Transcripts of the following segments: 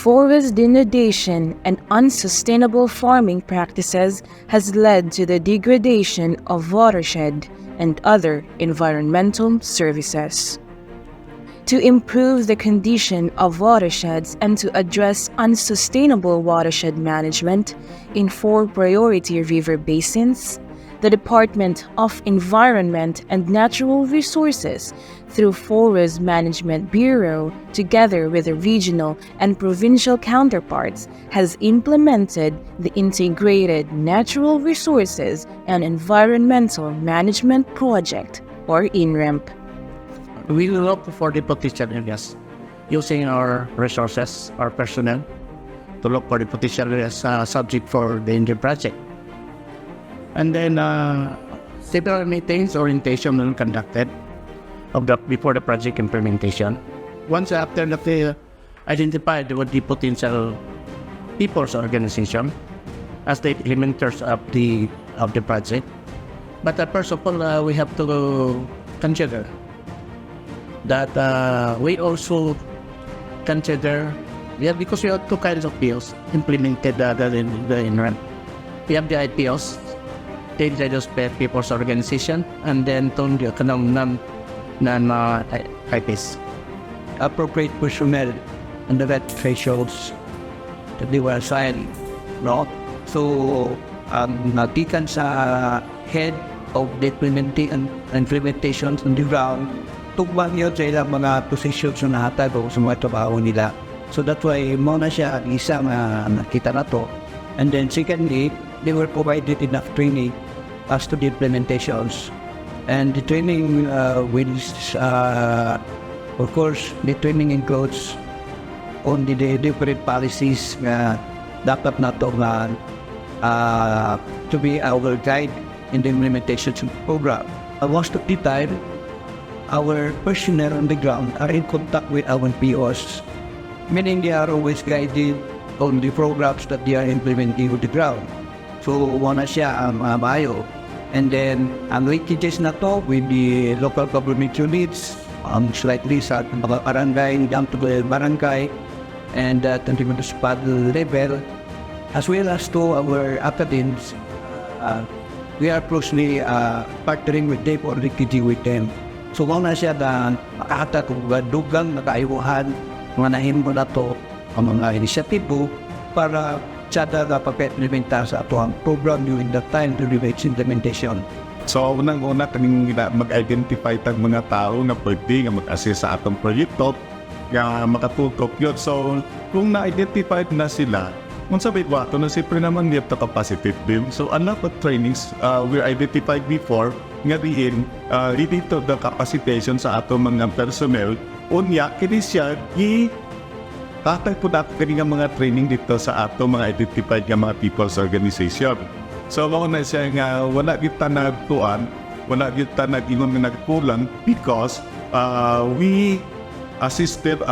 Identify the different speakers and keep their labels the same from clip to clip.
Speaker 1: Forest denudation and unsustainable farming practices has led to the degradation of watershed and other environmental services. To improve the condition of watersheds and to address unsustainable watershed management in 4 priority river basins, the Department of Environment and Natural Resources, through Forest Management Bureau, together with the regional and provincial counterparts, has implemented the Integrated Natural Resources and Environmental Management Project, or INREMP.
Speaker 2: We will look for the potential areas using our resources, our personnel, to look for the potential areas subject for the INREMP project. And then several meetings orientation were conducted before the project implementation. Once after that they identified the potential people's organization as the implementers of the project. But first of all, we have to consider that we also consider, because we have 2 kinds of POs implemented in the INREMP. We have the IPOs, the Indigenous People's Organization, and then the non-IPs.
Speaker 3: Appropriate personnel and the red thresholds that they were assigned, no? So, nagikan sa head of the implementations on the ground, tugmang yun sa ilang mga positions na nahatag o sa mga trabaho nila. So that's why muna siya ang isang nakita na to. And then secondly, they were provided enough training as to the implementations. And the training of course, the training includes on the different policies na dapat na to to be our guide in the implementation of the program. Most of the time, our personnel on the ground are in contact with our POs, meaning they are always guided on the programs that they are implementing on the ground. So, wana siya ang mayo. And then, ang linkages na to with the local government units, slightly sa mga barangay, down to the barangay, and at the municipal level, as well as to our academics, we are closely partnering with them or linking with them. So, kung na siya na makahatag kung dugang nakaiwahan, mga nahimo na to ang mga inisyatibo para siya na pag-implementa sa ato ang program during that time during its implementation.
Speaker 4: So, unang-una kaming mag-identify tag mga tao na pwede nga mag-assist sa atong proyekto nga makatutok yun. So, kung na-identified na sila, kung sabi ba, ito na siyempre naman we have to capacitate them. So, a lot of trainings were identified before nga diin leading to the capacitation sa atong mga personnel. Unya, kini siya tatag po natin kanina mga training dito sa atong mga identified nga mga people's organization. So, na siya nga wala kita nagtuan, wala kita nag-ingon na nagkulang because we assisted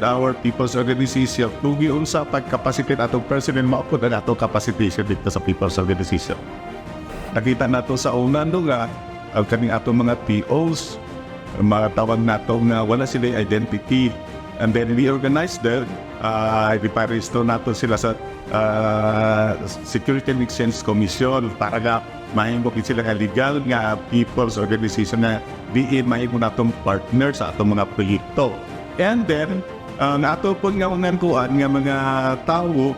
Speaker 4: our people's organization kung yun sa pag-capacitate atong personnel, maupod na atong capacitation dito sa people's organization. Nakita nato sa una nga ang kaning atong mga POs, mga tawag nato nga wala sila identity. And then we organized them, iparesto nato sila sa Security and Exchange Commission para nga mahimbokin sila nga legal nga people's organization na diin mahimo natong partner sa atong mga proyekto. And then, nato po nga unang nga mga tao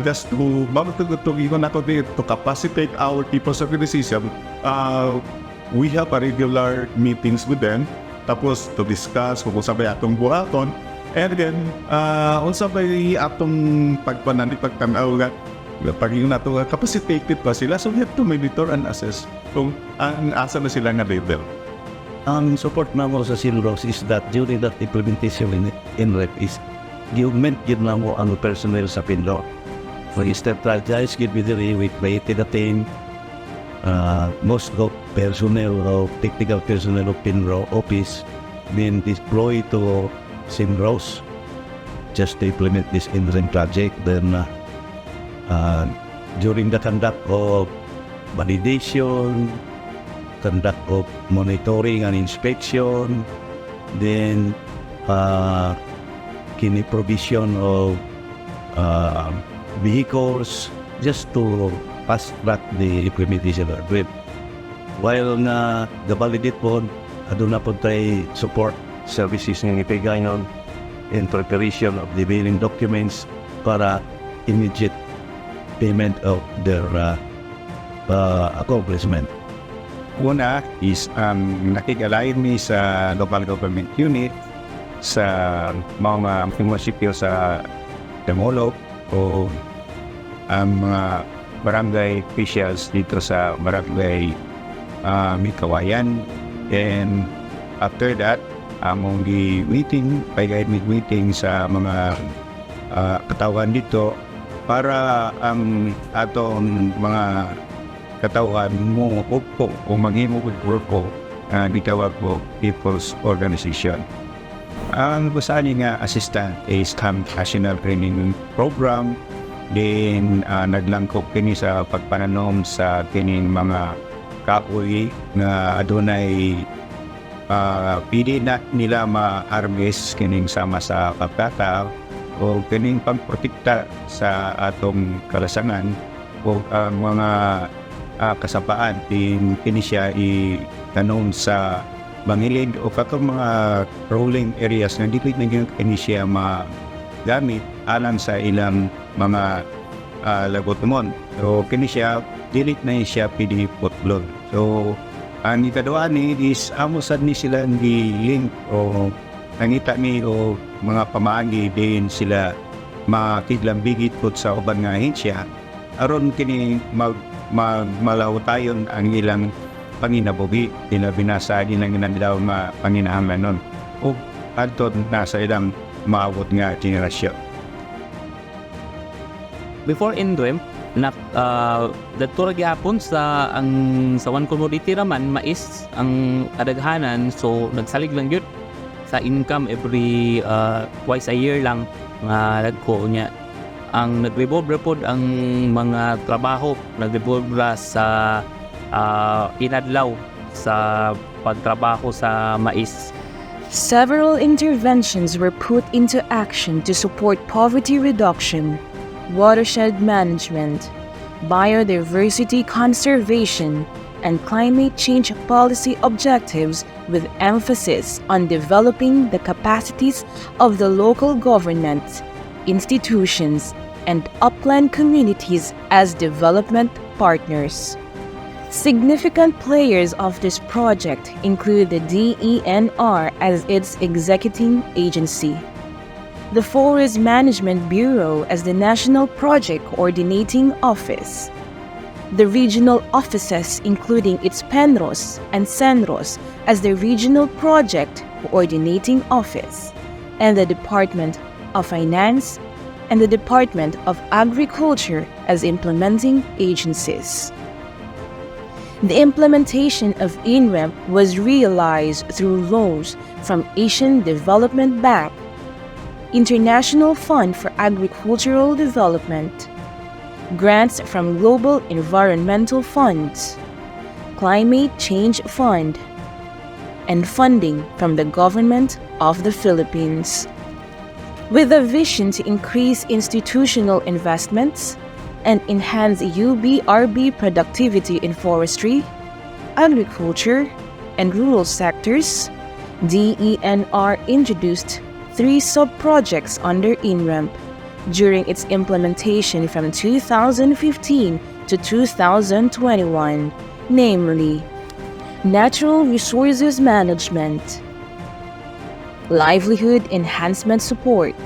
Speaker 4: just to mamatutugigon nato to capacitate our people's organization. We have a regular meetings with them tapos to discuss kung sabay atong buhaton. And then, unsa bay atong pagtanaw nga paging nato capacitated pa sila, so we have to monitor and assess kung ang asa na sila nga level.
Speaker 3: Ang support namo sa Sinros is that during that implementation in INREP is giugment gid namo ang personnel sa Pinlo. For instance, LGIS gid bidiri with created a team, most of personnel of technical personnel of Pinlo office been deployed to Sinros just to implement this INREMP project. Then during the conduct of validation, conduct of monitoring and inspection, then kini provision of vehicles, just to fast-track the implementation of INREMP. While nga gabalidit po, doon na po tayo support services ng ipigaynon in preparation of the billing documents para immediate payment of their accomplishment.
Speaker 4: Una is nakikalain mi sa local government unit, sa mga munisipyo sa Damolo o ang mga barangay officials dito sa barangay Mikawayan. And after that, among meeting, meeting sa mga katawan dito para ang atong mga katawan mo po o maghimo grupo gitawag po People's Organization. Ang busani nga assistant is national training program, din naglangkop kini sa pagpananom sa kining mga kahoy nga adunay pili na nila ma-harvest kining sama sa pagkataw o kining pagprotekta sa atong kalasangan o mga kasapaan din kini siya itanom sa bangilid o katong mga rolling areas na dito na kini siya magamit alang sa ilang mga lagotumon. So kini siya dilit na siya pidi putlog. So ang ikaduha ni is amosad ni sila ni link o nangita ni o mga pamaagi din sila makidlang bigit po sa uban nga ahensya aron kini malawtayon ang ilang panginabuhi binasa nilang ginadaw nga panginahanglan nun o adto nasa ilang maabot nga generasyon.
Speaker 5: Before INREMP, dato gyapon sa one commodity raman mais ang kadaghanan, so nagsalig lang yun sa income every twice a year lang nga nagko niya. Ang nagrevolve pod ang mga trabaho, nagrevolve sa inadlaw sa pagtrabaho sa mais.
Speaker 1: Several interventions were put into action to support poverty reduction, watershed management, biodiversity conservation, and climate change policy objectives with emphasis on developing the capacities of the local government, institutions, and upland communities as development partners. Significant players of this project include the DENR as its executing agency, the Forest Management Bureau as the National Project Coordinating Office, the regional offices including its PENROS and CENROS as the Regional Project Coordinating Office, and the Department of Finance and the Department of Agriculture as implementing agencies. The implementation of INREMP was realized through loans from Asian Development Bank, International Fund for Agricultural Development, grants from Global Environmental Funds, Climate Change Fund, and funding from the Government of the Philippines. With a vision to increase institutional investments and enhance UBRB productivity in forestry, agriculture, and rural sectors, DENR introduced 3 sub-projects under INREMP during its implementation from 2015 to 2021, namely Natural Resources Management, Livelihood Enhancement Support,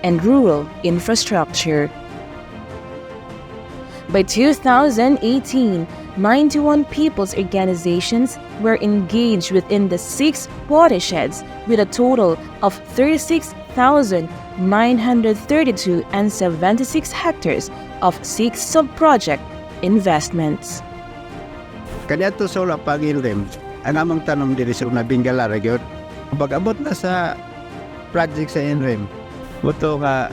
Speaker 1: and Rural Infrastructure. By 2018, 91 people's organizations were engaged within the 6 watersheds with a total of 36,932 and 76 hectares of 6 sub-project investments.
Speaker 6: Kaniadto sa wala pag-INREMP, ang amang tanong diri sa Bingala Region, pag-abot na sa project sa INREMP, buto nga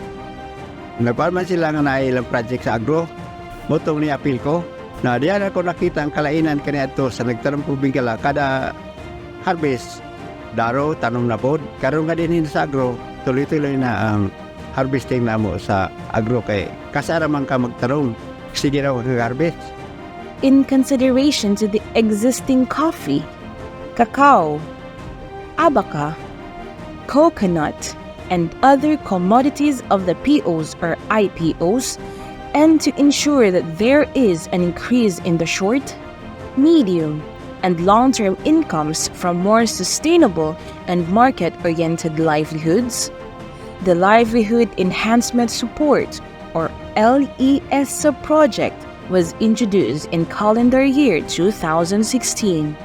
Speaker 6: nagparman sila nga nailang project sa agro, butong ni apil ko, na diyan ako nakita ang kalainan kaniadto sa nagtanong po Bingala, kada harvest, daro, tanong na pod, karon nga din sa agro, tuloy-tuloy na ang harvesting na mo sa agro kay kasara man ka magtarong. Sige raw mag-harvest.
Speaker 1: In consideration to the existing coffee, cacao, abaca, coconut, and other commodities of the POs or IPOs, and to ensure that there is an increase in the short, medium, and long-term incomes from more sustainable and market-oriented livelihoods, the Livelihood Enhancement Support or LES sub-project was introduced in calendar year 2016.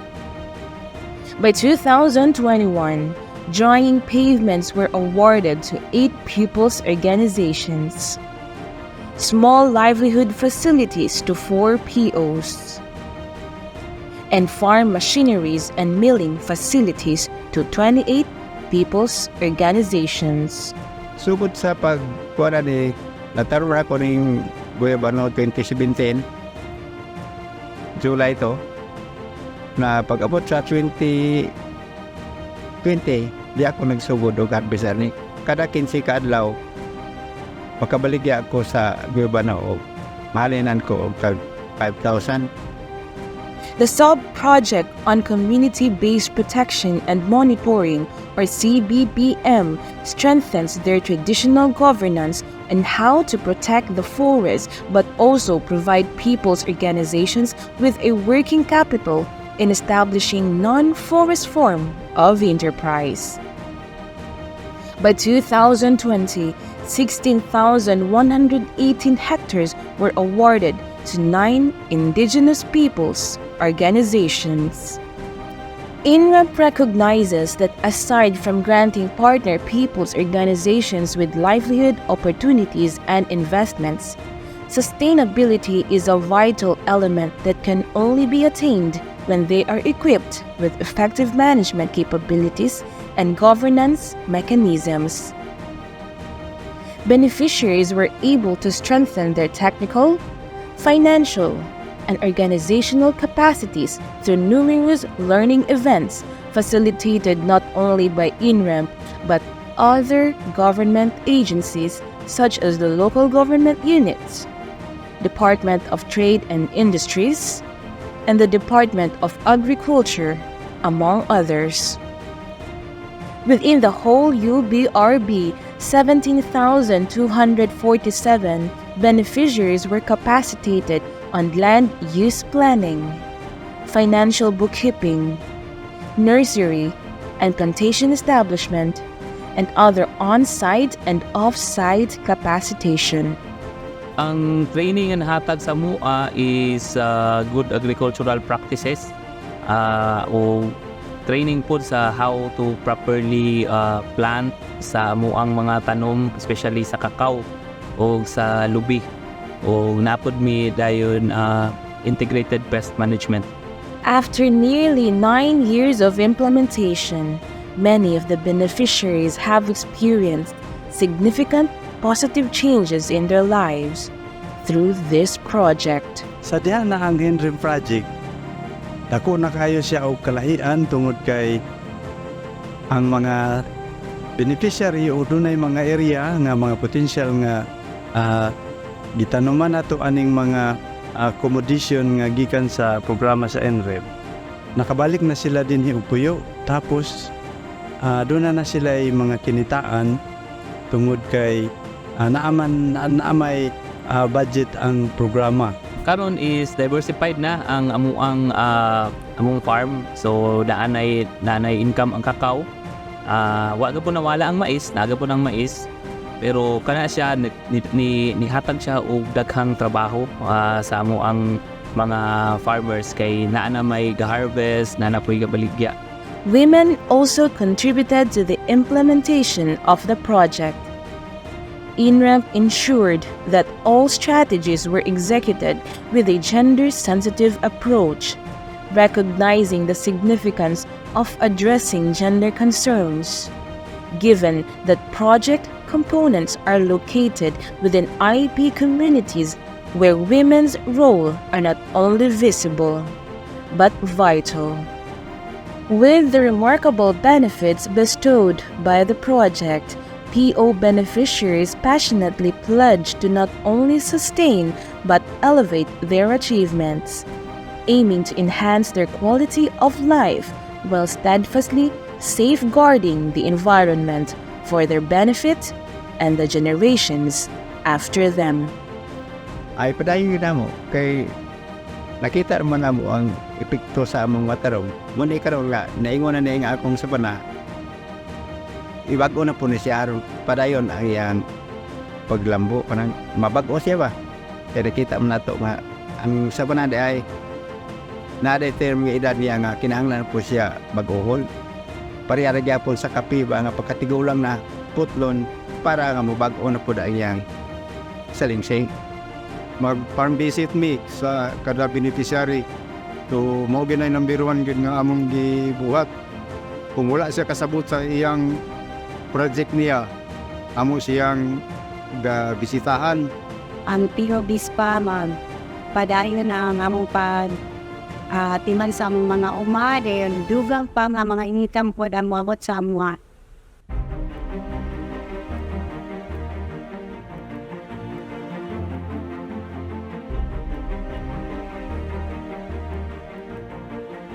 Speaker 1: By 2021, drying pavements were awarded to 8 people's organizations, small livelihood facilities to 4 POs, and farm machineries and milling facilities to 28 people's organizations.
Speaker 6: Sugod sa pagkuha ni nataroon ako ng Guyabano 2017, July to, na pag-abot sa 2020, di ako nagsugod o harvester ni. Kada 15 ka adlaw, makabaligya ako sa Guyabano o mahalinan ko og 5,000.
Speaker 1: The sub-project on Community-Based Protection and Monitoring, or CBPM, strengthens their traditional governance on how to protect the forest, but also provide people's organizations with a working capital in establishing non-forest form of enterprise. By 2020, 16,118 hectares were awarded to 9 indigenous peoples' organizations. INREMP recognizes that aside from granting partner peoples' organizations with livelihood opportunities and investments, sustainability is a vital element that can only be attained when they are equipped with effective management capabilities and governance mechanisms. Beneficiaries were able to strengthen their technical, financial, and organizational capacities through numerous learning events facilitated not only by INREMP but other government agencies such as the local government units, Department of Trade and Industries, and the Department of Agriculture, among others. Within the whole UBRB, 17,247 beneficiaries were capacitated on land use planning, financial bookkeeping, nursery and plantation establishment, and other on-site and off-site capacitation.
Speaker 5: Ang training and hatag sa MUA is good agricultural practices o training po sa how to properly plant sa muang mga tanom, especially sa kakao o sa lubi. O napod mi dayon integrated pest management.
Speaker 1: After nearly 9 years of implementation, many of the beneficiaries have experienced significant positive changes in their lives through this project.
Speaker 7: Sa diha na ang INREMP project, dako na kayo siya og kalahian tungod kay ang mga beneficiary o dunay mga area nga mga potential nga gitanuman nato aning mga accommodation nga gikan sa programa sa INREMP. Nakabalik na sila din og puyo, tapos doon na sila ay mga kinitaan tungod kay naamay budget ang programa.
Speaker 5: Karon is diversified na ang among farm. So naanay income ang kakao. Wa gyud nawala ang mais, naga po ng mais. Pero kana siya nihatag siya og daghang trabaho sa amuang mga farmers kay naa na may ga-harvest, naa na po'y gabaligya.
Speaker 1: Women also contributed to the implementation of the project. INREMP ensured that all strategies were executed with a gender-sensitive approach, recognizing the significance of addressing gender concerns, given that project components are located within IP communities where women's role are not only visible, but vital. With the remarkable benefits bestowed by the project, PO beneficiaries passionately pledge to not only sustain but elevate their achievements, aiming to enhance their quality of life while steadfastly safeguarding the environment for their benefit and the generations after them.
Speaker 6: Ay padayon na mo kay nakita man na mo ang epekto sa among watarong. Muna karon nga naingon na nga akong sabana. Ibago na po ni siya aron padayon ang iyang paglambo kanang mabago siya ba. Kaya nakita mo nato nga ang sabana ay naday term nga edad niya nga kinahanglan po siya mag-uhol. Parehara gyapon sa kapiba nga pagkatigulang na putlon para nga mabag-o na po ang iyang salingsing.
Speaker 8: Mag-farm visit me sa kada beneficiary to mao ginay number 1 gid nga among gibuhat. Kung wala siya kasabot sa iyang project niya, amo siyang bisitahan.
Speaker 9: Ang POBs pa padayon na ang among timan sa among mga umade, dugang pa nga mga initam po ang mga sa mga